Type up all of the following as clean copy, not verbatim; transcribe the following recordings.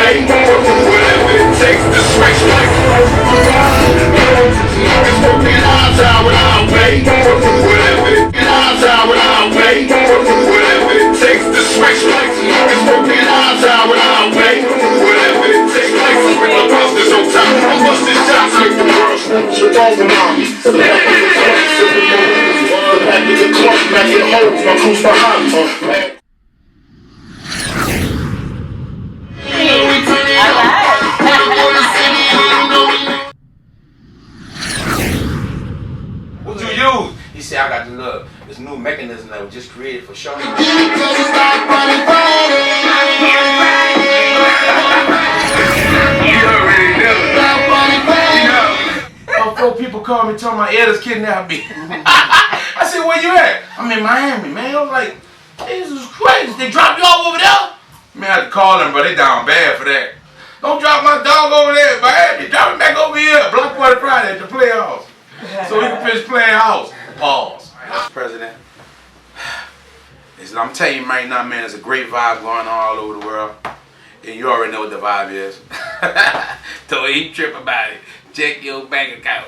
pay. Whatever it takes to scratch like it's working odds out without pay. Whatever it odds out without pay. Whatever it takes to scratch like it's working odds out without pay. Whatever it takes like with my busters on top. I'm busting shots like the world. You're talking about me. Back in the club, back in the holes, my crew's behind me. What you use? He said, I got the love. This new mechanism that was just created for show. Before people call me, tell my elders kidnapped me. I said, where you at? I'm in Miami, man. I was like, this is crazy. They dropped you off over there? Man, I had to call them, but they down bad for that. Don't drop my dog over there, man. They drop him back over here. Block Party Friday at the playoffs. So we can finish playing house. Pause. President. I'm telling you right now, man, there's a great vibe going on all over the world. And you already know what the vibe is. Don't even trip about it. Check your bank account.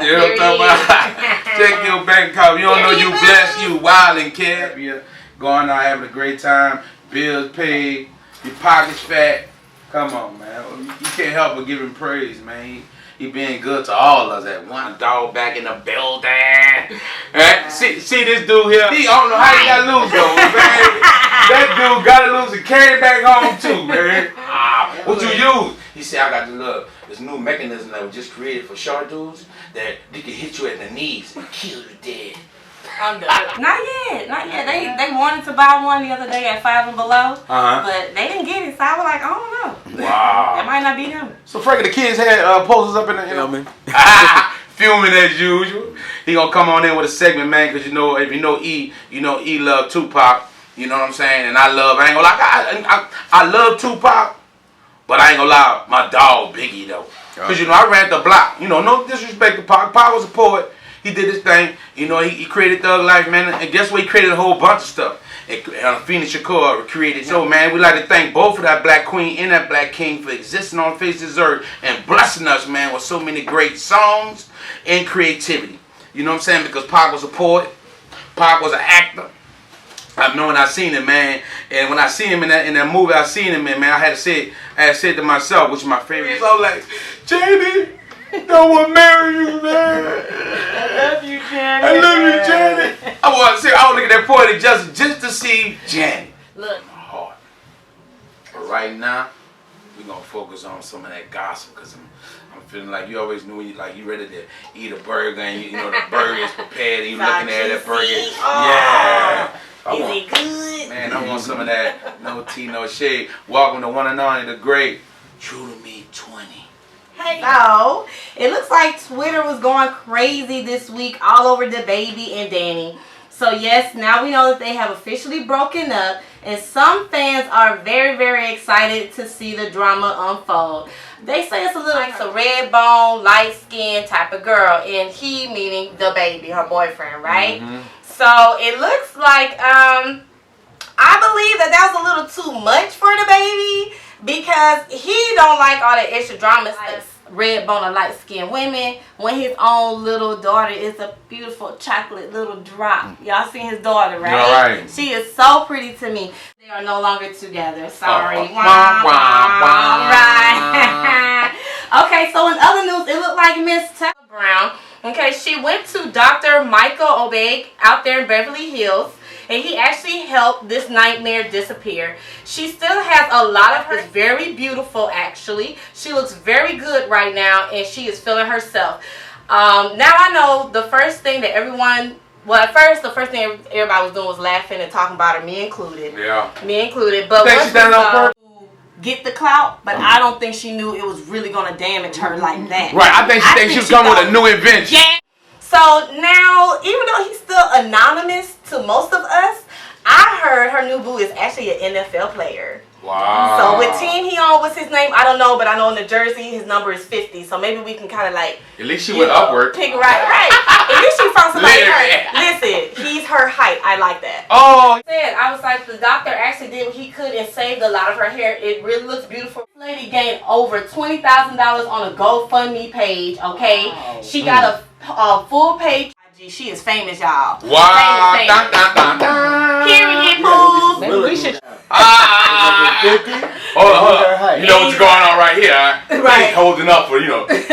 You know what I'm talking about? Check your bank account. You don't know you blessed, you wild and kid. You're going out having a great time. Bills paid. Your pockets fat. Come on, man. You can't help but give him praise, man. He being good to all of us. That one dog back in the building. Right? See this dude here? I don't know how he got loose though, man. That dude got to lose and carry back home too, man. What you use? He said, I got the love. This new mechanism that was just created for short dudes that they can hit you at the knees and kill you dead. I'm done. Not yet. They wanted to buy one the other day at 5 and Below, but they didn't get it. So I was like, I don't know. Wow. That might not be them. So Frankie, the kids had posters up in the filming. Filming as usual. He gonna come on in with a segment, man, because you know, if you know E, you know E love Tupac. You know what I'm saying? And I ain't gonna lie, I love Tupac, but I ain't gonna lie, my dog Biggie though. Because you know, I ran the block. You know, no disrespect to Pac. Pac was a poet. He did his thing. You know, he created Thug Life, man. And guess what? He created a whole bunch of stuff. Phoenix Shakur created. So, man, we like to thank both of that black queen and that black king for existing on the face of this earth and blessing us, man, with so many great songs and creativity. You know what I'm saying? Because Pac was a poet. Pac was an actor. I know when I seen him, man, and when I seen him in that movie, I seen him in, man, I had said to myself, which is my favorite. So like, Janie, no one marry you, man. I love you, Janet. I love you, Janet. I was looking at that poetic justice just to see Janet. Look. My heart. But right now, we're gonna focus on some of that gossip because I'm feeling like you always knew when you ready to eat a burger and you know the burger is prepared and you looking at that burger. Yeah. Is it good? Man, I want some of that. No tea, no shade. Welcome to one and only, the great True to Me 20. Hey. So, it looks like Twitter was going crazy this week all over the baby and Danny. So yes, now we know that they have officially broken up, and some fans are very, very excited to see the drama unfold. They say it's a red bone, light skin type of girl, and he meaning the baby, her boyfriend, right? Mm-hmm. So it looks like I believe that was a little too much for the baby because he don't like all that extra drama stuff. Red bone or light skinned women when his own little daughter is a beautiful chocolate little drop. Y'all seen his daughter, right? All right. She is so pretty to me. They are no longer together. Sorry. Wah, wah, wah. Right. Okay, so in other news, it looked like Miss Taylor Brown. Okay, she went to Dr. Michael Obeg out there in Beverly Hills, and he actually helped this nightmare disappear. She still has a lot of her. It's very beautiful, actually. She looks very good right now, and she is feeling herself. Now I know the first thing that everyone, well, at first, the first thing everybody was doing was laughing and talking about her, me included. Yeah. Me included. But once get the clout, but I don't think she knew it was really going to damage her like that. Right, I think she was coming with a new invention. Yeah. So now, even though he's still anonymous to most of us, I heard her new boo is actually an NFL player. Wow. So what team he on, what's his name? I don't know, but I know in the jersey his number is 50. So maybe we can kind of like, at least she went upward. Pick right. At least she found somebody Literally. her. Listen, he's her height. I like that. Oh. I was like, the doctor actually did what he could and saved a lot of her hair. It really looks beautiful. This lady gained over $20,000 on a GoFundMe page. Okay, Wow. she got a full page. She is famous, y'all. Wow. Famous, Dun, dun, dun, dun. Period, fools. Maybe we should. Ah. 50. Hold on. Her height. You know what's going on right here, huh? Right. He's holding up for,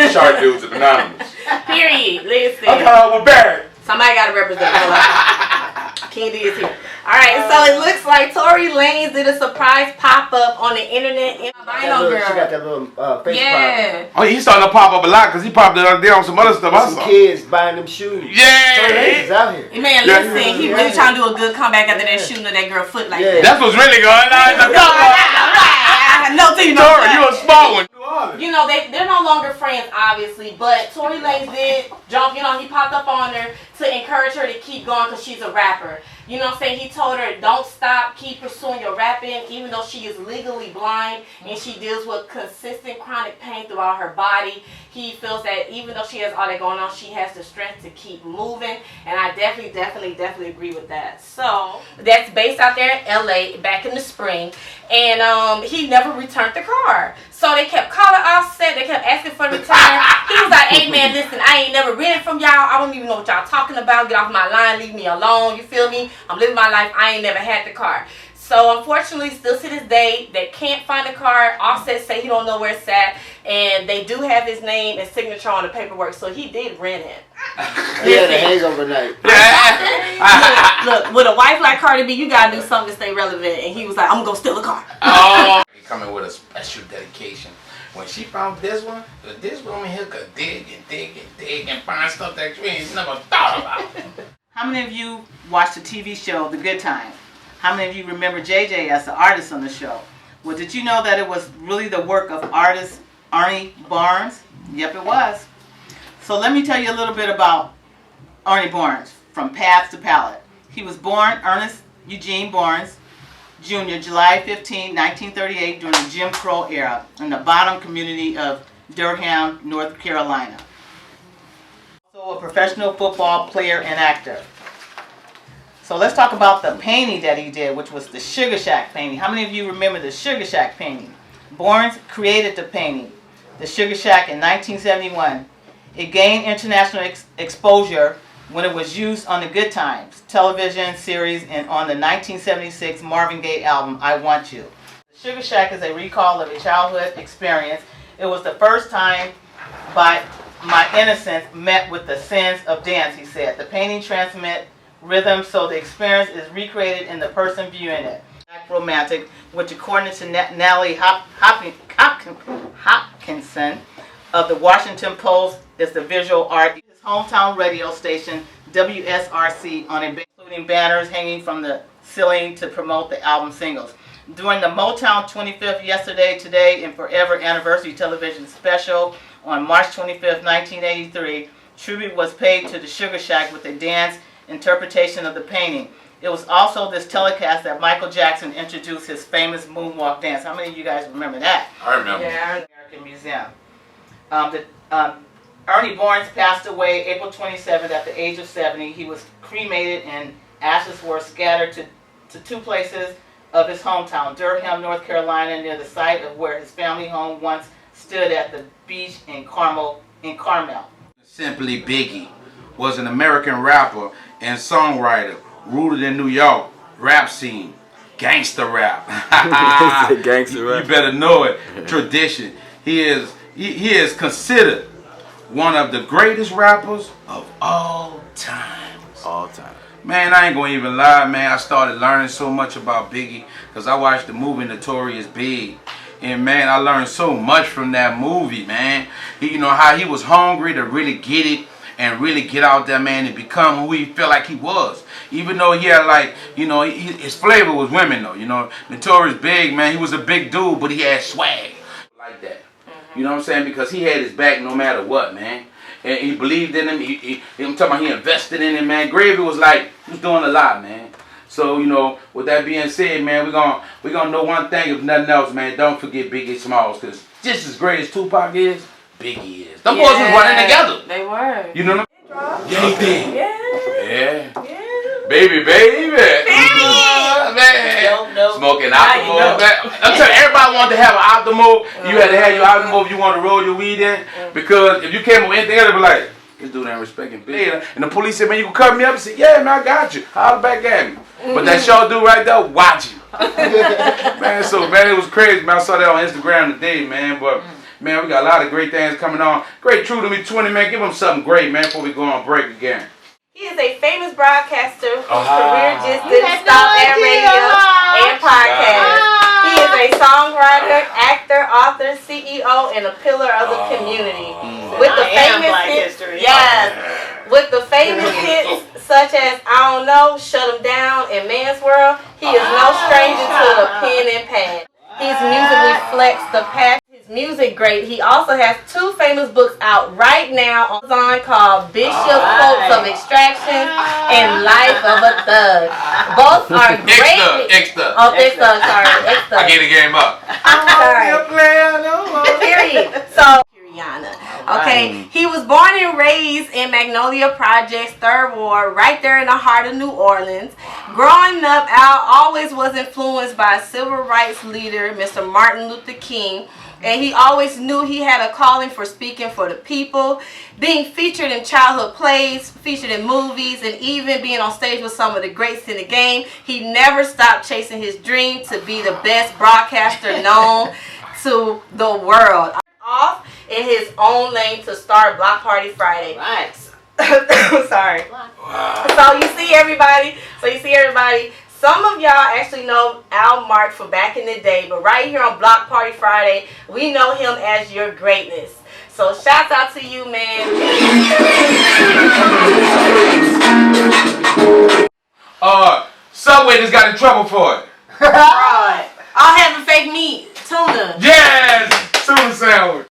shark dudes and anonymous. Period. Listen. Okay, we're back. Somebody got to represent. Candy is here. All right, so it looks like Tory Lanez did a surprise pop-up on the internet. She got that little face Yeah. Oh, he's starting to pop up a lot because he popped it up there on some other stuff I pop. Some saw. kids buying them shoes. Tory Lanez is Yeah. out here. Man, Yeah. listen, he really trying to do a good comeback after that shooting of that girl foot like Yeah. that. That's what's really going on. No, to you Tory, you a smart one. You know, they're no longer friends, obviously, but Tory Lanez did jump, he popped up on her to encourage her to keep going because she's a rapper. You know what I'm saying? He told her, don't stop, keep pursuing your rapping, even though she is legally blind and she deals with consistent chronic pain throughout her body. He feels that even though she has all that going on, she has the strength to keep moving, and I definitely agree with that. So, that's based out there in LA back in the spring, and he never returned the car. So they kept calling Offset, they kept asking for the return. He was like, hey man, listen, I ain't never rented from y'all. I don't even know what y'all talking about. Get off my line, leave me alone, you feel me? I'm living my life, I ain't never had the car. So unfortunately, still to this day, they can't find the car. Offset say he don't know where it's at, and they do have his name and signature on the paperwork, so he did rent it. He had a hangover night. Look, with a wife like Cardi B, you gotta do something to stay relevant, and he was like, I'm gonna steal a car. Oh. He coming with a special dedication. When she found this woman here could dig and find stuff that you ain't never thought about. How many of you watched the TV show The Good Times? How many of you remember JJ as the artist on the show? Well, did you know that it was really the work of artist Ernie Barnes? Yep, it was. So let me tell you a little bit about Ernie Barnes, from Paths to Palette. He was born Ernest Eugene Barnes Jr., July 15, 1938, during the Jim Crow era in the bottom community of Durham, North Carolina. Also a professional football player and actor. So let's talk about the painting that he did, which was the Sugar Shack painting. How many of you remember the Sugar Shack painting? Barnes created the painting, the Sugar Shack, in 1971. It gained international exposure when it was used on the Good Times television series and on the 1976 Marvin Gaye album, I Want You. The Sugar Shack is a recall of a childhood experience. It was the first time by my innocence met with the sins of dance, he said. The painting transmits rhythm, so the experience is recreated in the person viewing it. Black romantic, which according to Natalie Hopkinson of the Washington Post is the visual art. His hometown radio station, WSRC, on it, including banners hanging from the ceiling to promote the album singles. During the Motown 25th Yesterday, Today, and Forever Anniversary television special on March 25th, 1983, tribute was paid to the Sugar Shack with a dance interpretation of the painting. It was also this telecast that Michael Jackson introduced his famous moonwalk dance. How many of you guys remember that? I remember. Yeah, American Museum. Ernie Barnes passed away April 27th at the age of 70. He was cremated and ashes were scattered to two places of his hometown, Durham, North Carolina, near the site of where his family home once stood at the beach in Carmel. Simply Biggie was an American rapper and songwriter rooted in New York rap scene, gangster rap. Gangster rap. You better know it. Tradition. He is considered one of the greatest rappers of all times. All time. Man, I ain't gonna even lie, man. I started learning so much about Biggie because I watched the movie Notorious Big. And man, I learned so much from that movie, man. You know how he was hungry to really get it and really get out there, man, and become who he felt like he was. Even though he had, like, his flavor was women, though. Notorious Big, man, he was a big dude, but he had swag like that. You know what I'm saying? Because he had his back no matter what, man. And he believed in him. I'm talking about he invested in him, man. Gravy was like, he was doing a lot, man. So, with that being said, man, we're gonna know one thing, if nothing else, man. Don't forget Biggie Smalls, because just as great as Tupac is, Biggie is. Them boys was running together. They were. You know what I mean? Yeah, he did. Yeah. Yeah. Baby. Man. Smoking optimal. I'm telling you, everybody wanted to have an optimal. You had to have your optimal if you wanted to roll your weed in. Because if you came up with anything else, they'd be like, this dude ain't respecting big. And the police said, man, you can cover me up. He said, yeah, man, I got you. Holler back at me. But that show dude right there, watch you. Man, so, man, it was crazy, man. I saw that on Instagram today, man. But, man, we got a lot of great things coming on. Great True to Me 20, man. Give them something great, man, before we go on break again. He is a famous broadcaster whose career just didn't stop at radio and podcast. He is a songwriter, actor, author, CEO, and a pillar of the community. With the famous hits, with the famous hits such as I Don't Know, Shut 'Em Down, and Man's World, he is no stranger to the pen and pad. His music reflects the passion. Music great. He also has 2 famous books out right now on Amazon called Bishop Quotes of Extraction and Life of a Thug. Both are great. X-Thug. Oh, X-Thug, sorry. X-Thug. I get the game up. Sorry. Period. So, okay, he was born and raised in Magnolia Projects, 3rd Ward, right there in the heart of New Orleans. Growing up, Al always was influenced by civil rights leader Mr. Martin Luther King. And he always knew he had a calling for speaking for the people, being featured in childhood plays, featured in movies, and even being on stage with some of the greats in the game. He never stopped chasing his dream to be the best broadcaster known to the world. Off in his own lane to start Block Party Friday. Right. Sorry. Wow. So you see everybody. Some of y'all actually know Al Mark for back in the day, but right here on Block Party Friday, we know him as your greatness. So shouts out to you, man. Subway just got in trouble for it. Fraud. All having fake meat. Tuna. Yes! Tuna sandwich.